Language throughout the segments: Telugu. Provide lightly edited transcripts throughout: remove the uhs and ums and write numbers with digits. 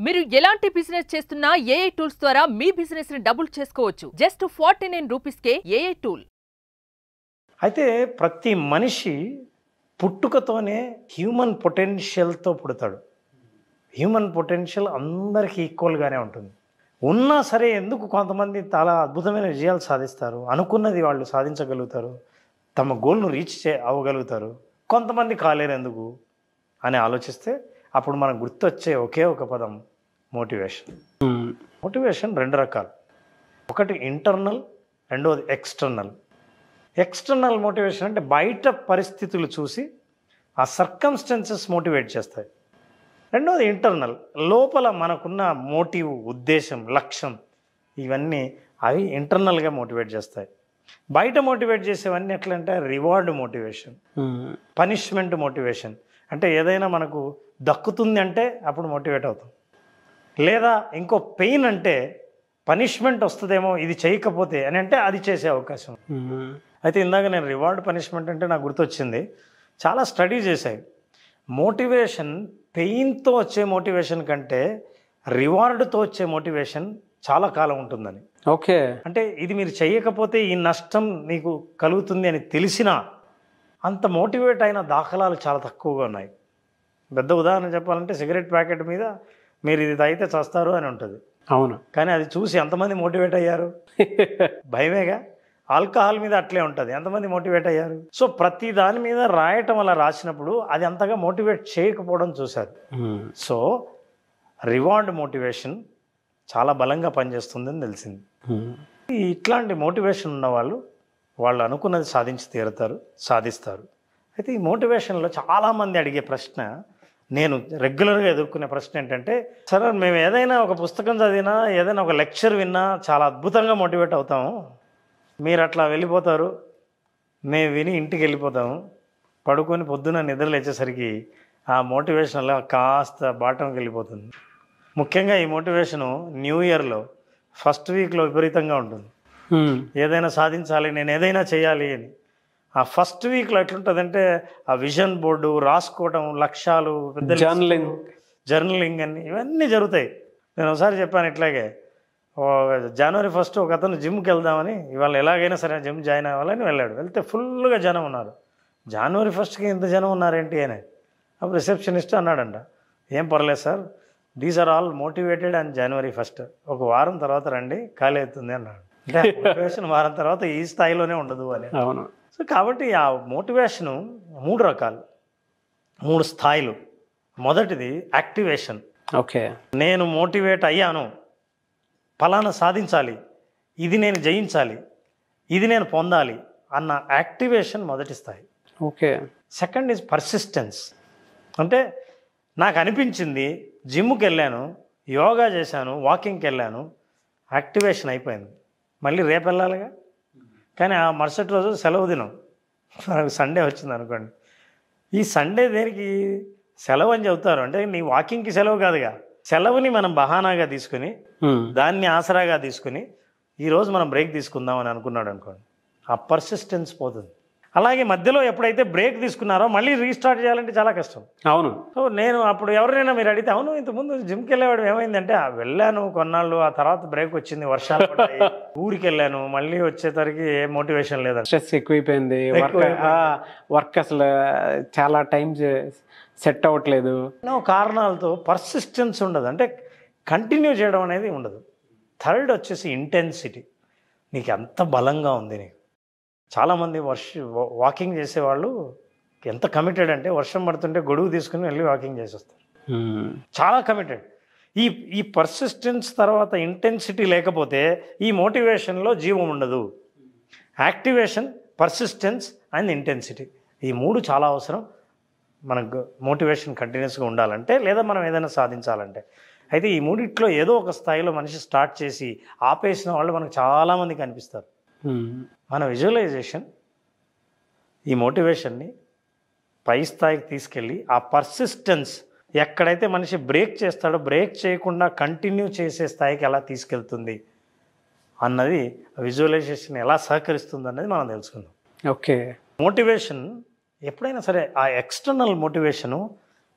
మీరు ఎలాంటి బిజినెస్ చేస్తున్నా ఏఐ టూల్స్ ద్వారా మీ బిజినెస్ ని డబుల్ చేసుకోవచ్చు. జస్ట్ 49 రూపీస్కే ఏఐ టూల్. అయితే ప్రతి మనిషి పుట్టుకతోనే హ్యూమన్ పొటెన్షియల్తో పుడతాడు. హ్యూమన్ పొటెన్షియల్ అందరికీ ఈక్వల్గానే ఉంటుంది. ఉన్నా సరే ఎందుకు కొంతమంది చాలా అద్భుతమైన విజయాలు సాధిస్తారు, అనుకున్నది వాళ్ళు సాధించగలుగుతారు, తమ గోల్ను రీచ్ అవ్వగలుగుతారు, కొంతమంది కాలేరు ఎందుకు అని ఆలోచిస్తే అప్పుడు మనకు గుర్తొచ్చే ఒకే ఒక పదం మోటివేషన్. మోటివేషన్ రెండు రకాలు, ఒకటి ఇంటర్నల్, రెండవది ఎక్స్టర్నల్. ఎక్స్టర్నల్ మోటివేషన్ అంటే బయట పరిస్థితులు చూసి ఆ సర్కమ్స్టెన్సెస్ మోటివేట్ చేస్తాయి. రెండవది ఇంటర్నల్, లోపల మనకున్న మోటివ్, ఉద్దేశం, లక్ష్యం, ఇవన్నీ అవి ఇంటర్నల్గా మోటివేట్ చేస్తాయి. బయట మోటివేట్ చేసేవన్నీ ఎట్లా అంటే రివార్డ్ మోటివేషన్, పనిష్మెంట్ మోటివేషన్. అంటే ఏదైనా మనకు దక్కుతుంది అంటే అప్పుడు మోటివేట్ అవుతాం, లేదా ఇంకో పెయిన్ అంటే పనిష్మెంట్ వస్తుందేమో ఇది చేయకపోతే అని అంటే అది చేసే అవకాశం. అయితే ఇందాక నేను రివార్డ్ పనిష్మెంట్ అంటే నాకు గుర్తొచ్చింది, చాలా స్టడీ చేశాయి. మోటివేషన్ పెయిన్తో వచ్చే మోటివేషన్ కంటే రివార్డ్తో వచ్చే మోటివేషన్ చాలా కాలం ఉంటుందని. ఓకే, అంటే ఇది మీరు చేయకపోతే ఈ నష్టం మీకు కలుగుతుంది అని తెలిసినా అంత మోటివేట్ అయిన దాఖలాలు చాలా తక్కువగా ఉన్నాయి. పెద్ద ఉదాహరణ చెప్పాలంటే సిగరెట్ ప్యాకెట్ మీద మీరు ఇది తాగితే చస్తారు అని ఉంటుంది. అవును, కానీ అది చూసి ఎంతమంది మోటివేట్ అయ్యారు? భయమేగా. ఆల్కహాల్ మీద అట్లే ఉంటుంది, ఎంతమంది మోటివేట్ అయ్యారు? సో ప్రతి దాని మీద రాయటం అలా రాసినప్పుడు అది అంతగా మోటివేట్ చేయకపోవడం చూశారు. సో రివార్డ్ మోటివేషన్ చాలా బలంగా పనిచేస్తుందని తెలిసింది. ఇట్లాంటి మోటివేషన్ ఉన్న వాళ్ళు అనుకున్నది సాధించి తీరుతారు, సాధిస్తారు. అయితే ఈ మోటివేషన్లో చాలామంది అడిగే ప్రశ్న, నేను రెగ్యులర్గా ఎదుర్కొనే ప్రశ్న ఏంటంటే, సరే మేము ఏదైనా ఒక పుస్తకం చదివినా, ఏదైనా ఒక లెక్చర్ విన్నా చాలా అద్భుతంగా మోటివేట్ అవుతాము, మీరు అట్లా వెళ్ళిపోతారు, మేము విని ఇంటికి వెళ్ళిపోతాము, పడుకొని పొద్దున నిద్ర లేచేసరికి ఆ మోటివేషన్ అలా కాస్త బాటంకి వెళ్ళిపోతుంది. ముఖ్యంగా ఈ మోటివేషను న్యూ ఇయర్లో ఫస్ట్ వీక్లో విపరీతంగా ఉంటుంది. ఏదైనా సాధించాలి, నేను ఏదైనా చేయాలి అని. ఆ ఫస్ట్ వీక్లో ఎట్లుంటుందంటే ఆ విజన్ బోర్డు రాసుకోవడం, లక్ష్యాలు, పెద్ద జర్నలింగ్ అని ఇవన్నీ జరుగుతాయి. నేను ఒకసారి చెప్పాను ఇట్లాగే, జనవరి 1 ఒక అతను జిమ్కి వెళ్దామని, ఇవాళ ఎలాగైనా సరే జిమ్ జాయిన్ అవ్వాలని వెళ్ళాడు. వెళ్తే ఫుల్గా జనం ఉన్నారు. జనవరి 1కి ఇంత జనం ఉన్నారేంటి అని. అప్పుడు రిసెప్షనిస్ట్ అన్నాడంట, ఏం పర్లేదు sir, these are all motivated and January 1, ఒక వారం తర్వాత రండి ఖాళీ అవుతుంది అన్నాడు. అంటే మోటివేషన్ వారం తర్వాత ఈ స్థాయిలోనే ఉండదు అని. అవును. సో కాబట్టి ఆ మోటివేషను 3 రకాలు, 3 స్థాయిలు. మొదటిది యాక్టివేషన్. ఓకే, నేను మోటివేట్ అయ్యాను, ఫలానా సాధించాలి, ఇది నేను జయించాలి, ఇది నేను పొందాలి అన్న యాక్టివేషన్ మొదటి స్థాయి. ఓకే. Second is persistence. అంటే నాకు అనిపించింది, జిమ్కి వెళ్ళాను, యోగా చేశాను, వాకింగ్కి వెళ్ళాను, యాక్టివేషన్ అయిపోయింది, మళ్ళీ రేపు వెళ్ళాలిగా. కానీ ఆ మరుసటి రోజు సెలవు దినం, సండే వచ్చింది అనుకోండి, ఈ సండే దేనికి సెలవు అని చెబుతారు అంటే నీ వాకింగ్కి సెలవు కాదుగా. సెలవుని మనం బహానాగా తీసుకుని, దాన్ని ఆసరాగా తీసుకుని ఈరోజు మనం బ్రేక్ తీసుకుందాం అని అనుకున్నాడు అనుకోండి, ఆ పర్సిస్టెన్స్ పోతుంది. అలాగే మధ్యలో ఎప్పుడైతే బ్రేక్ తీసుకున్నారో మళ్ళీ రీస్టార్ట్ చేయాలంటే చాలా కష్టం. అవును. సో నేను అప్పుడు ఎవరైనా మీరు అడిగితే, అవును ఇంతకుముందు జిమ్కి వెళ్ళేవాడు ఏమైందంటే, వెళ్ళాను కొన్నాళ్ళు, ఆ తర్వాత బ్రేక్ వచ్చింది, వర్షాలు పడ్డాయి, ఊరికి వెళ్ళాను, మళ్ళీ వచ్చేసరికి ఏ మోటివేషన్ లేదండి, స్ట్రెస్ ఎక్కువైపోయింది, వర్క్ అసలు చాలా టైం సెట్ అవ్వట్లేదు, ఎన్నో కారణాలతో పర్సిస్టెన్స్ ఉండదు, అంటే కంటిన్యూ చేయడం అనేది ఉండదు. థర్డ్ వచ్చేసి ఇంటెన్సిటీ. నీకు ఎంత బలంగా ఉంది నీకు. చాలామంది వాకింగ్ చేసేవాళ్ళు ఎంత కమిటెడ్ అంటే, వర్షం పడుతుంటే గొడుగు తీసుకుని వెళ్ళి వాకింగ్ చేసేస్తారు, చాలా కమిటెడ్. ఈ పర్సిస్టెన్స్ తర్వాత ఇంటెన్సిటీ లేకపోతే ఈ మోటివేషన్లో జీవం ఉండదు. యాక్టివేషన్, పర్సిస్టెన్స్ అండ్ ఇంటెన్సిటీ, ఈ 3 చాలా అవసరం మనకు మోటివేషన్ కంటిన్యూస్గా ఉండాలంటే, లేదా మనం ఏదైనా సాధించాలంటే. అయితే ఈ 3 ఏదో ఒక స్థాయిలో మనిషి స్టార్ట్ చేసి ఆపేసిన వాళ్ళు మనకు చాలామంది కనిపిస్తారు. మన విజువలైజేషన్ ఈ మోటివేషన్ని పై స్థాయికి తీసుకెళ్ళి ఆ పర్సిస్టెన్స్ ఎక్కడైతే మనిషి బ్రేక్ చేస్తాడో బ్రేక్ చేయకుండా కంటిన్యూ చేసే స్థాయికి ఎలా తీసుకెళ్తుంది అన్నది విజువలైజేషన్ ఎలా సహకరిస్తుంది అన్నది మనం తెలుసుకుందాం. ఓకే. మోటివేషన్ ఎప్పుడైనా సరే ఆ ఎక్స్టర్నల్ మోటివేషను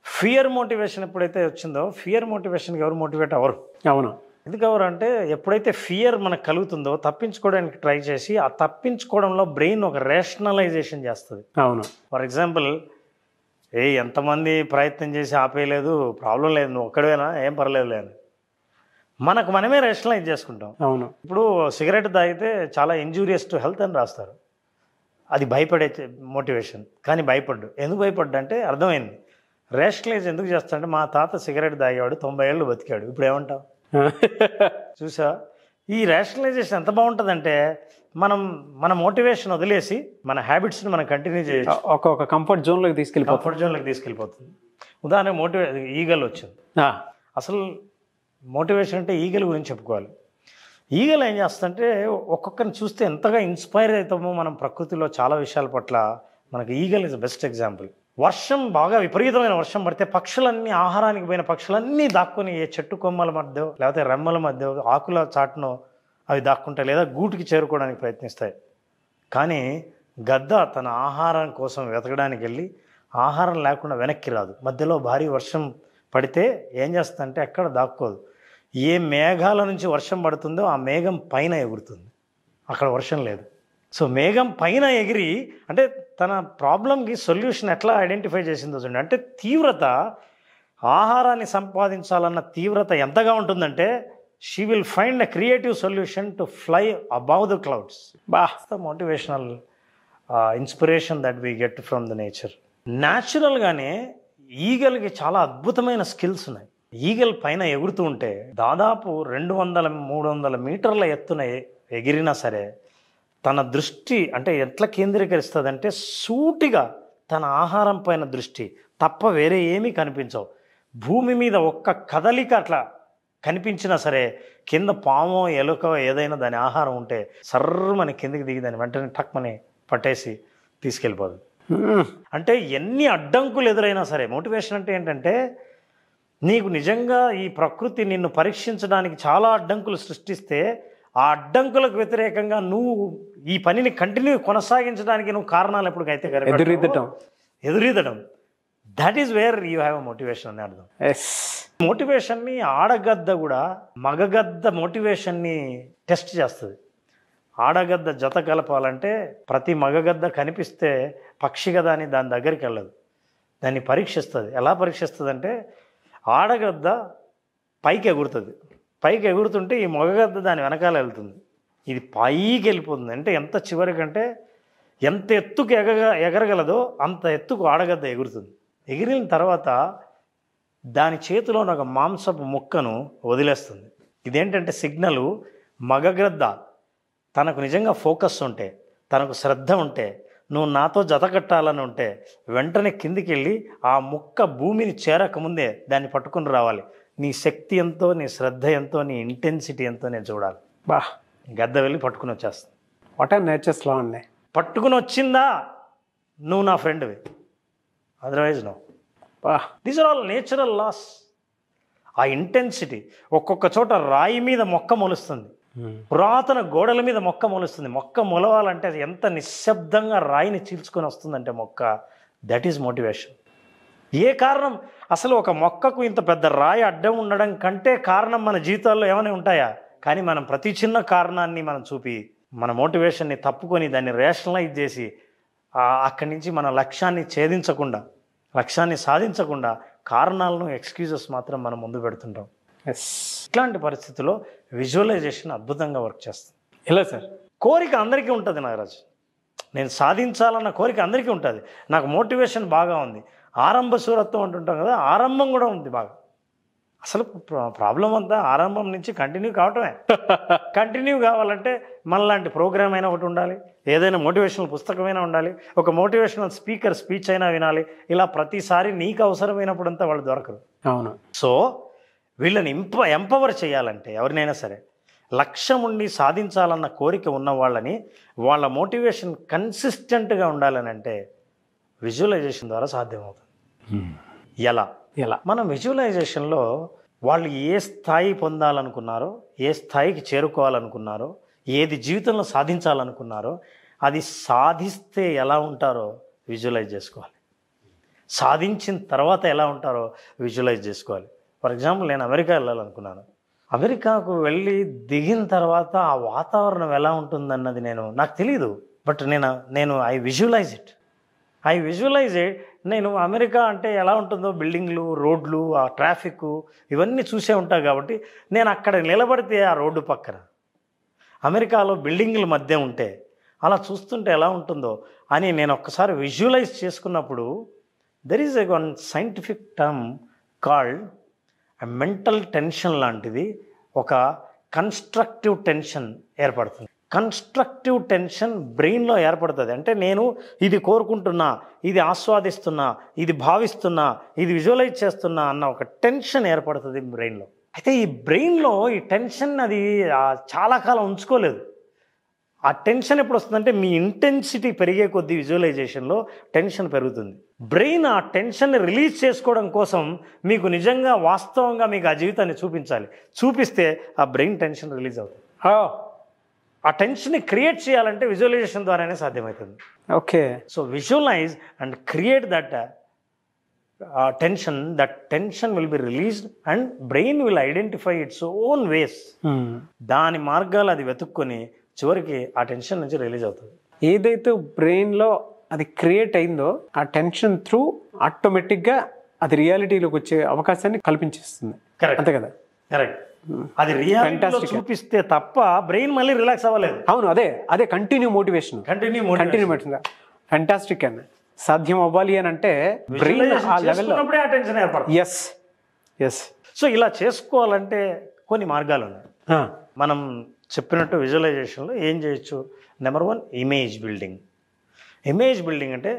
ఫియర్ మోటివేషన్ ఎప్పుడైతే వచ్చిందో, ఫియర్ మోటివేషన్కి ఎవరు మోటివేట్ అవ్వరు. అవును. ఎందుకు ఎవరు అంటే, ఎప్పుడైతే ఫియర్ మనకు కలుగుతుందో తప్పించుకోవడానికి ట్రై చేసి ఆ తప్పించుకోవడంలో బ్రెయిన్ ఒక రేషనలైజేషన్ చేస్తుంది. అవును. ఫర్ ఎగ్జాంపుల్, ఎంతమంది ప్రయత్నం చేసి ఆపేయలేదు, ప్రాబ్లం లేదు, నువ్వు ఒక్కడేనా, ఏం పర్లేదు లేదు, మనకు మనమే రేషనలైజ్ చేసుకుంటాం. అవును. ఇప్పుడు సిగరెట్ తాగితే చాలా ఇంజూరియస్ టు హెల్త్ అని రాస్తారు, అది భయపడే మోటివేషన్. కానీ భయపడ్డు. ఎందుకు భయపడ్డా అంటే అర్థమైంది. రేషనలైజ్ ఎందుకు చేస్తాడంటే, మా తాత సిగరెట్ తాగేవాడు, 90 ఏళ్ళు బతికాడు, ఇప్పుడు ఏమంటావు? చూసా, ఈ రేషనలైజేషన్ ఎంత బాగుంటుందంటే, మన మోటివేషన్ వదిలేసి మన హ్యాబిట్స్ని మనం కంటిన్యూ చేయొచ్చు. ఒక కంఫర్ట్ జోన్లోకి తీసుకెళ్ళిపోతుంది. ఉదాహరణ ఈగల్ వచ్చింది. అసలు మోటివేషన్ అంటే ఈగల్ గురించి చెప్పుకోవాలి. ఈగల్ ఏం చేస్తుందంటే, ఒక్కొక్కరిని చూస్తే ఎంతగా ఇన్స్పైర్ అవుతామో మనం ప్రకృతిలో చాలా విషయాల పట్ల. మనకి ఈగల్ ఇస్ బెస్ట్ ఎగ్జాంపుల్. వర్షం బాగా విపరీతమైన వర్షం పడితే పక్షులన్నీ, ఆహారానికి పోయిన పక్షులన్నీ దాక్కుని ఏ చెట్టు కొమ్మల మధ్య లేకపోతే రెమ్మల మధ్య ఆకుల చాటునో అవి దాక్కుంటాయి, లేదా గూటికి చేరుకోవడానికి ప్రయత్నిస్తాయి. కానీ గద్ద తన ఆహారం కోసం వెతకడానికి వెళ్ళి ఆహారం లేకుండా వెనక్కి రాదు. మధ్యలో భారీ వర్షం పడితే ఏం చేస్తుందంటే, ఎక్కడ దాక్కోదు. ఏ మేఘాల నుంచి వర్షం పడుతుందో ఆ మేఘం పైన ఎగురుతుంది, అక్కడ వర్షం లేదు. సో మేఘం పైన ఎగిరి, అంటే తన ప్రాబ్లంకి సొల్యూషన్ ఎట్లా ఐడెంటిఫై చేసిందో చూడండి. అంటే తీవ్రత, ఆహారాన్ని సంపాదించాలన్న తీవ్రత ఎంతగా ఉంటుందంటే, she will find a creative solution to fly above the clouds. The motivational inspiration that we get from the nature. న్యాచురల్గానే ఈగల్కి చాలా అద్భుతమైన స్కిల్స్ ఉన్నాయి. ఈగల్ పైన ఎగురుతూ ఉంటే దాదాపు 200-300 మీటర్ల ఎత్తున ఎగిరినా సరే తన దృష్టి అంటే ఎట్లా కేంద్రీకరిస్తుందంటే, సూటిగా తన ఆహారం పైన దృష్టి తప్ప వేరే ఏమీ కనిపించవు. భూమి మీద ఒక్క కదలిక అట్లా కనిపించినా సరే, కింద పామో ఎలుకో ఏదైనా దాని ఆహారం ఉంటే సర్రమని కిందికి దిగి దాన్ని వెంటనే టక్మని పట్టేసి తీసుకెళ్ళిపోదు. అంటే ఎన్ని అడ్డంకులు ఎదురైనా సరే, మోటివేషన్ అంటే ఏంటంటే, నీకు నిజంగా ఈ ప్రకృతి నిన్ను పరీక్షించడానికి చాలా అడ్డంకులు సృష్టిస్తే, ఆ అడ్డంకులకు వ్యతిరేకంగా నువ్వు ఈ పనిని కంటిన్యూ కొనసాగించడానికి నువ్వు కారణాలు ఎప్పటికైతే ఎదురీదడం, that is where you have motivation అని అర్థం. మోటివేషన్ని ఆడగద్ద కూడా మగగద్ద మోటివేషన్ని టెస్ట్ చేస్తుంది. ఆడగద్ద జత కలపాలంటే ప్రతి మగగద్ద కనిపిస్తే పక్షి కదా అని దాని దగ్గరికి వెళ్ళదు, దాన్ని పరీక్షిస్తుంది. ఎలా పరీక్షిస్తుంది అంటే, ఆడగద్ద పైకి ఎగురుతుంది, పైకి ఎగురుతుంటే ఈ మగగద్ద దాని వెనకాల వెళ్తుంది, ఇది పైకి వెళ్ళిపోతుంది. అంటే ఎంత చివరికంటే ఎంత ఎత్తుకు ఎగరగలదో అంత ఎత్తుకు ఆడగద్ద ఎగురుతుంది. ఎగిరిన తర్వాత దాని చేతిలో ఒక మాంసపు ముక్కను వదిలేస్తుంది. ఇదేంటంటే సిగ్నలు, మగగద్ద తనకు నిజంగా ఫోకస్ ఉంటే, తనకు శ్రద్ధ ఉంటే, నువ్వు నాతో జత కట్టాలని ఉంటే వెంటనే కిందికి వెళ్ళి ఆ ముక్క భూమిని చేరకముందే దాన్ని పట్టుకుని రావాలి. నీ శక్తి ఎంతో, నీ శ్రద్ధ ఎంతో, నీ ఇంటెన్సిటీ ఎంతో నేను చూడాలి. గద్ద వెళ్ళి పట్టుకుని వచ్చేస్తుంది. వాట్ ఆర్ నేచర్స్ లా అండి. పట్టుకుని వచ్చిందా నువ్వు నా ఫ్రెండ్వి, otherwise no. These are all natural laws. ఆ ఇంటెన్సిటీ, ఒక్కొక్క చోట రాయి మీద మొక్క మొలుస్తుంది, పురాతన గోడల మీద మొక్క మొలుస్తుంది. మొక్క మొలవాలంటే ఎంత నిశ్శబ్దంగా రాయిని చీల్చుకొని వస్తుందంటే మొక్క, దట్ ఈజ్ మోటివేషన్. ఏ కారణం, అసలు ఒక మొక్కకు ఇంత పెద్ద రాయి అడ్డం ఉండడం కంటే కారణం మన జీవితాల్లో ఏమైనా ఉంటాయా? కానీ మనం ప్రతి చిన్న కారణాన్ని మనం చూపి మన మోటివేషన్ని తప్పుకొని దాన్ని రేషనలైజ్ చేసి అక్కడి నుంచి మన లక్ష్యాన్ని ఛేదించకుండా, లక్ష్యాన్ని సాధించకుండా కారణాలను, ఎక్స్క్యూజెస్ మాత్రం మనం ముందు పెడుతుంటాం. ఇట్లాంటి పరిస్థితుల్లో విజువలైజేషన్ అద్భుతంగా వర్క్ చేస్తుంది. ఎలా సార్? కోరిక అందరికీ ఉంటుంది నాగరాజు, నేను సాధించాలన్న కోరిక అందరికీ ఉంటుంది. నాకు మోటివేషన్ బాగా ఉంది, ఆరంభ శూరత్వం అంటుంటాం కదా, ఆరంభం కూడా ఉంది బాగా. అసలు ప్రాబ్లం అంతా ఆరంభం నుంచి కంటిన్యూ కావటమే. కంటిన్యూ కావాలంటే మనలాంటి ప్రోగ్రామ్ అయినా ఒకటి ఉండాలి, ఏదైనా మోటివేషనల్ పుస్తకమైనా ఉండాలి, ఒక మోటివేషనల్ స్పీకర్ స్పీచ్ అయినా వినాలి. ఇలా ప్రతిసారి నీకు అవసరమైనప్పుడంతా వాళ్ళు దొరకరు. అవును. సో వీళ్ళని ఎంపవర్ చేయాలంటే ఎవరినైనా సరే, లక్ష్యం ఉండి సాధించాలన్న కోరిక ఉన్న వాళ్ళని, వాళ్ళ మోటివేషన్ కన్సిస్టెంట్గా ఉండాలని అంటే విజువలైజేషన్ ద్వారా సాధ్యమవుతుంది. ఎలా? మనం విజువలైజేషన్లో వాళ్ళు ఏ స్థాయి పొందాలనుకున్నారో, ఏ స్థాయికి చేరుకోవాలనుకున్నారో, ఏది జీవితంలో సాధించాలనుకున్నారో అది సాధిస్తే ఎలా ఉంటారో విజువలైజ్ చేసుకోవాలి. సాధించిన తర్వాత ఎలా ఉంటారో విజువలైజ్ చేసుకోవాలి. ఫర్ ఎగ్జాంపుల్ నేను అమెరికా వెళ్ళాలనుకున్నాను. అమెరికాకు వెళ్ళి దిగిన తర్వాత ఆ వాతావరణం ఎలా ఉంటుందన్నది నాకు తెలియదు. బట్ నేను ఐ విజువలైజ్ ఇట్. నేను అమెరికా అంటే ఎలా ఉంటుందో, బిల్డింగ్లు, రోడ్లు, ఆ ట్రాఫిక్ ఇవన్నీ చూసే ఉంటా కాబట్టి నేను అక్కడ నిలబడితే ఆ రోడ్డు పక్కన అమెరికాలో బిల్డింగ్ల మధ్య ఉంటే అలా చూస్తుంటే ఎలా ఉంటుందో అని నేను ఒక్కసారి విజువలైజ్ చేసుకున్నప్పుడు there is a one scientific term called mental tension లాంటిది, ఒక కన్స్ట్రక్టివ్ టెన్షన్ ఏర్పడుతుంది. కన్స్ట్రక్టివ్ టెన్షన్ బ్రెయిన్లో ఏర్పడుతుంది. అంటే నేను ఇది కోరుకుంటున్నా, ఇది ఆస్వాదిస్తున్నా, ఇది భావిస్తున్నా, ఇది విజువలైజ్ చేస్తున్నా అన్న ఒక టెన్షన్ ఏర్పడుతుంది బ్రెయిన్లో. అయితే ఈ బ్రెయిన్లో ఈ టెన్షన్ అది చాలా కాలం ఉంచుకోలేదు. ఆ టెన్షన్ ఎప్పుడు వస్తుందంటే మీ ఇంటెన్సిటీ పెరిగే కొద్దీ విజువలైజేషన్లో టెన్షన్ పెరుగుతుంది. బ్రెయిన్ ఆ టెన్షన్ని రిలీజ్ చేసుకోవడం కోసం మీకు నిజంగా వాస్తవంగా మీకు ఆ జీవితాన్ని చూపించాలి. చూపిస్తే ఆ బ్రెయిన్ టెన్షన్ రిలీజ్ అవుతుంది. ఆ టెన్షన్ని క్రియేట్ చేయాలంటే విజువలైజేషన్ ద్వారానే సాధ్యమవుతుంది. Okay. So visualise and create that tension will be released and brain will identify its own ways. దాని మార్గాలు అది వెతుక్కొని చివరికి ఆ టెన్షన్ నుంచి రిలీజ్ అవుతుంది. ఏదైతే బ్రెయిన్లో అది క్రియేట్ అయిందో ఆ టెన్షన్ త్రూ ఆటోమేటిక్గా అది రియాలిటీలోకి వచ్చే అవకాశాన్ని కల్పించేస్తుంది. కరెక్ట్, అంతే కదా? కరెక్ట్. అది రియాలిటీలో చూపిస్తే తప్ప బ్రెయిన్ మళ్ళీ రిలాక్స్ అవ్వలేదు. అవును, అదే కంటిన్యూ మోటివేషన్. ఫ్యాంటాస్టిక్ అని సాధ్యం అవ్వాలి అని అంటే బ్రెయిన్ ఆ లెవెల్లో ఆ టెన్షన్ ఏర్పడుతుంది. ఎస్. సో ఇలా చేసుకోవాలంటే కొన్ని మార్గాలు ఉన్నాయి. మనం చెప్పినట్టు విజువలైజేషన్లో ఏం చేయొచ్చు? Number 1 image building. Image building అంటే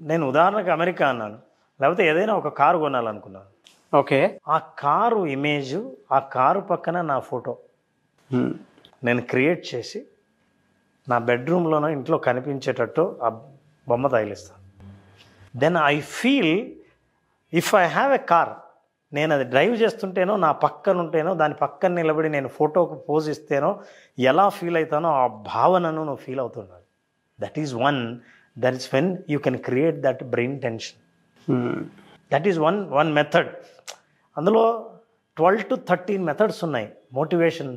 నేను ఉదాహరణకు అమెరికా అన్నాను, లేకపోతే ఏదైనా ఒక కారు కొనాలనుకున్నాను. ఓకే. ఆ కారు ఇమేజ్, ఆ కారు పక్కన నా ఫోటో నేను క్రియేట్ చేసి నా బెడ్రూమ్లోనో ఇంట్లో కనిపించేటట్టు ఆ బొమ్మ తగిలిస్తాను. Then I feel if I have a car, నేను అది డ్రైవ్ చేస్తుంటేనో నా పక్కన ఉంటేనో దాని పక్కన నిలబడి నేను ఫోటోకు పోజ్ ఇస్తేనో ఎలా ఫీల్ అవుతానో ఆ భావనను నువ్వు ఫీల్ అవుతున్నాను. That is when you can create that brain tension. That is one method. అందులో 12 to 13 మెథడ్స్ ఉన్నాయి మోటివేషన్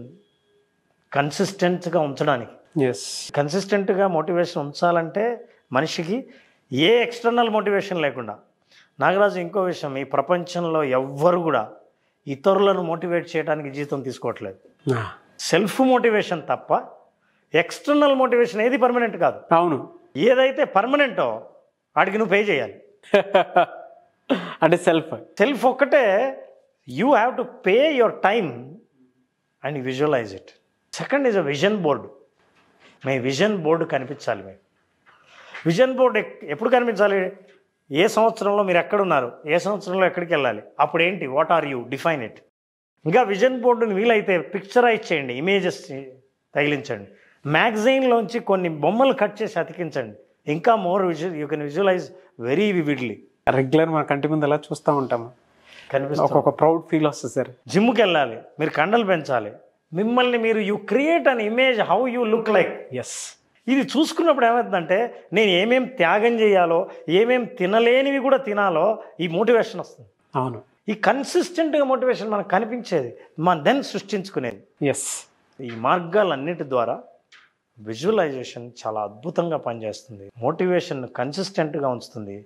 కన్సిస్టెంట్గా ఉంచడానికి. కన్సిస్టెంట్గా మోటివేషన్ ఉంచాలంటే మనిషికి ఏ ఎక్స్టర్నల్ మోటివేషన్ లేకుండా. నాగరాజు, ఇంకో విషయం, ఈ ప్రపంచంలో ఎవ్వరు కూడా ఇతరులను మోటివేట్ చేయడానికి జీతం తీసుకోవట్లేదు. సెల్ఫ్ మోటివేషన్ తప్ప ఎక్స్టర్నల్ మోటివేషన్ ఏది పర్మనెంట్ కాదు. అవును. ఏదైతే పర్మనెంటో వాడికి నువ్వు పే చేయాలి. అంటే సెల్ఫ్ ఒక్కటే. You have to pay your time and visualise it. Second is a vision board. మీ విజన్ బోర్డు కనిపించాలి. మీకు విజన్ బోర్డు ఎప్పుడు కనిపించాలి? ఏ సంవత్సరంలో మీరు ఎక్కడున్నారు, ఏ సంవత్సరంలో ఎక్కడికి వెళ్ళాలి, అప్పుడు ఏంటి, what are you, define it. ఇంకా విజన్ బోర్డుని వీలైతే పిక్చరైజ్ చేయండి, ఇమేజెస్ తగిలించండి, మ్యాగజైన్లోంచి కొన్ని బొమ్మలు కట్ చేసి అతికించండి. ఇంకా more you can visualise very vividly. Regular మన కంటి ముందు ఎలా చూస్తూ ఉంటాము, కనిపిస్తుంది. ఒక ప్రౌడ్ ఫీల్ వస్తుంది సార్. జిమ్కి వెళ్ళాలి, మీరు కండలు పెంచాలి, మిమ్మల్ని మీరు you create an image how you look like. ఇది చూసుకున్నప్పుడు ఏమవుతుందంటే నేను ఏమేం త్యాగం చేయాలో, ఏమేం తినలేనివి కూడా తినాలో ఈ మోటివేషన్ వస్తుంది. అవును. ఈ కన్సిస్టెంట్గా మోటివేషన్ మనకు కనిపించేది, మన దెన్ సృష్టించుకునేది. ఈ మార్గాలన్నిటి ద్వారా విజువలైజేషన్ చాలా అద్భుతంగా పనిచేస్తుంది. మోటివేషన్ కన్సిస్టెంట్గా ఉంచుతుంది.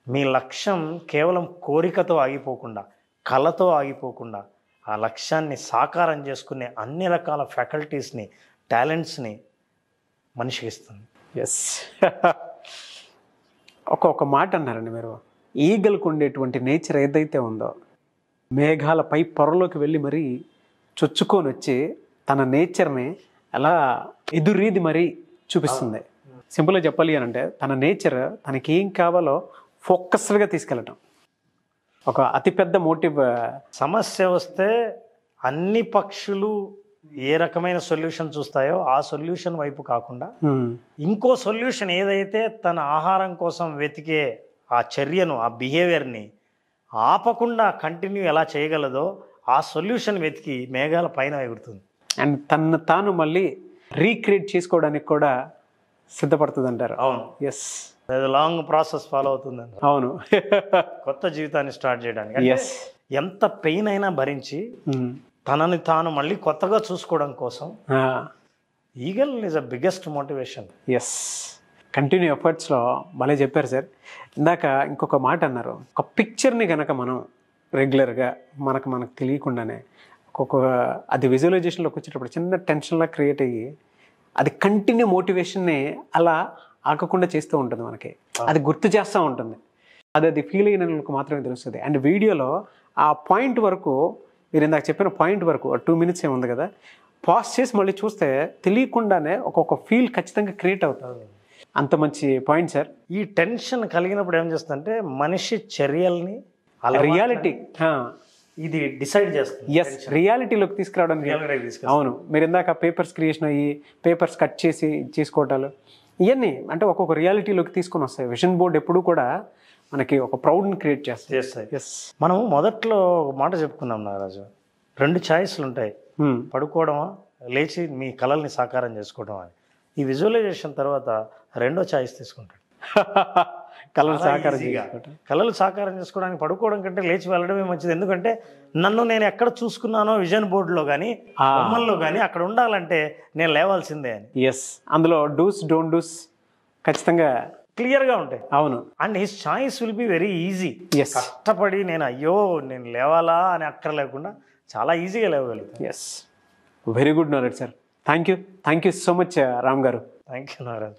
మీ లక్ష్యం కేవలం కోరికతో ఆగిపోకుండా, కళతో ఆగిపోకుండా, ఆ లక్ష్యాన్ని సాకారం చేసుకునే అన్ని రకాల ఫ్యాకల్టీస్ని, టాలెంట్స్ని మనిషికి ఇస్తుంది. ఒక మాట అన్నారండి మీరు, ఈగలకు ఉండేటువంటి నేచర్ ఏదైతే ఉందో మేఘాల పై పొరలోకి వెళ్ళి మరీ చొచ్చుకొని వచ్చి తన నేచర్ని అలా ఎదురీది మరీ చూపిస్తుంది. సింపుల్గా చెప్పాలి అని అంటే తన నేచర్ తనకి ఏం కావాలో ఫోకస్డ్గా తీసుకెళ్ళటం ఒక అతిపెద్ద మోటివ్. సమస్య వస్తే అన్ని పక్షులు ఏ రకమైన సొల్యూషన్ చూస్తాయో ఆ సొల్యూషన్ వైపు కాకుండా ఇంకో సొల్యూషన్ ఏదైతే తన ఆహారం కోసం వెతికే ఆ చర్యను, ఆ బిహేవియర్ని ఆపకుండా కంటిన్యూ ఎలా చేయగలదో ఆ సొల్యూషన్ వెతికి మేఘాల పైన ఎగురుతుంది. అండ్ తను తాను మళ్ళీ రీక్రియేట్ చేసుకోవడానికి కూడా సిద్ధపడుతుంది అంటారు. అవును. లాంగ్ ప్రాసెస్ ఫాలో అవుతుందండి అవును. కొత్త జీవితాన్ని స్టార్ట్ చేయడానికి. అంటే ఎస్. ఎంత పెయిన్ అయినా భరించి తనని తాను మళ్ళీ కొత్తగా చూసుకోవడం కోసం eagle is a biggest motivation. Yes. Continue ఎఫర్ట్స్లో భలే చెప్పారు సార్. ఇందాక ఇంకొక మాట అన్నారు, ఒక పిక్చర్ని కనుక మనం రెగ్యులర్గా మనకు తెలియకుండానే ఒక్కొక్క అది విజువలైజేషన్లోకి వచ్చేటప్పుడు చిన్న టెన్షన్లా క్రియేట్ అయ్యి అది కంటిన్యూ మోటివేషన్ని అలా ఆగకుండా చేస్తూ ఉంటుంది, మనకి అది గుర్తు చేస్తూ ఉంటుంది. అది ఫీల్ అయిన వాళ్ళకి మాత్రమే తెలుస్తుంది. అండ్ వీడియోలో ఆ పాయింట్ వరకు, మీరు ఇందాక చెప్పిన పాయింట్ వరకు 2 minutes ఏముంది కదా, పాజ్ చేసి మళ్ళీ చూస్తే తెలియకుండానే ఒక్కొక్క ఫీల్ ఖచ్చితంగా క్రియేట్ అవుతుంది. అంత మంచి పాయింట్ సార్. ఈ టెన్షన్ కలిగినప్పుడు ఏం చేస్తుందంటే మనిషి చర్యల్ని రియాలిటీ ఇది డిసైడ్ చేస్తుంది. ఎస్, రియాలిటీలోకి తీసుకురావడానికి. అవును, మీరు ఇందాక పేపర్స్ క్రియేషన్ అయ్యి పేపర్స్ కట్ చేసి చేసుకోవటాలు ఇవన్నీ అంటే ఒక్కొక్క రియాలిటీలోకి తీసుకొని వస్తాయి. విజన్ బోర్డ్ ఎప్పుడు కూడా మనకి ఒక ప్రౌడ్ని క్రియేట్ చేస్తాయి. ఎస్. మనం మొదట్లో ఒక మాట చెప్పుకున్నాం నాగరాజు, 2 ఛాయిస్లు ఉంటాయి, పడుకోవడమా లేచి మీ కళల్ని సాకారం చేసుకోవడం అని. ఈ విజువలైజేషన్ తర్వాత 2వ ఛాయిస్ తీసుకుంటాడు, కళలు సాకారం కళలు సాకారం చేసుకోవడానికి పడుకోవడం కంటే లేచి వెళ్ళడమే మంచిది. ఎందుకంటే నన్ను నేను ఎక్కడ చూసుకున్నానో విజన్ బోర్డులో కానీ బొమ్మల్లో కానీ అక్కడ ఉండాలంటే నేను లేవాల్సిందే అని. ఎస్, అందులో డూస్ డోంట్ డూస్ ఖచ్చితంగా క్లియర్గా ఉంటాయి. అవును. And his choice will be very easy. Yes. కష్టపడి నేను లేవాలా అని అక్కర లేకుండా చాలా ఈజీగా లేవగలుగుతాను. Yes, very good knowledge sir. Thank you so much Ram garu. Thank you Narayana.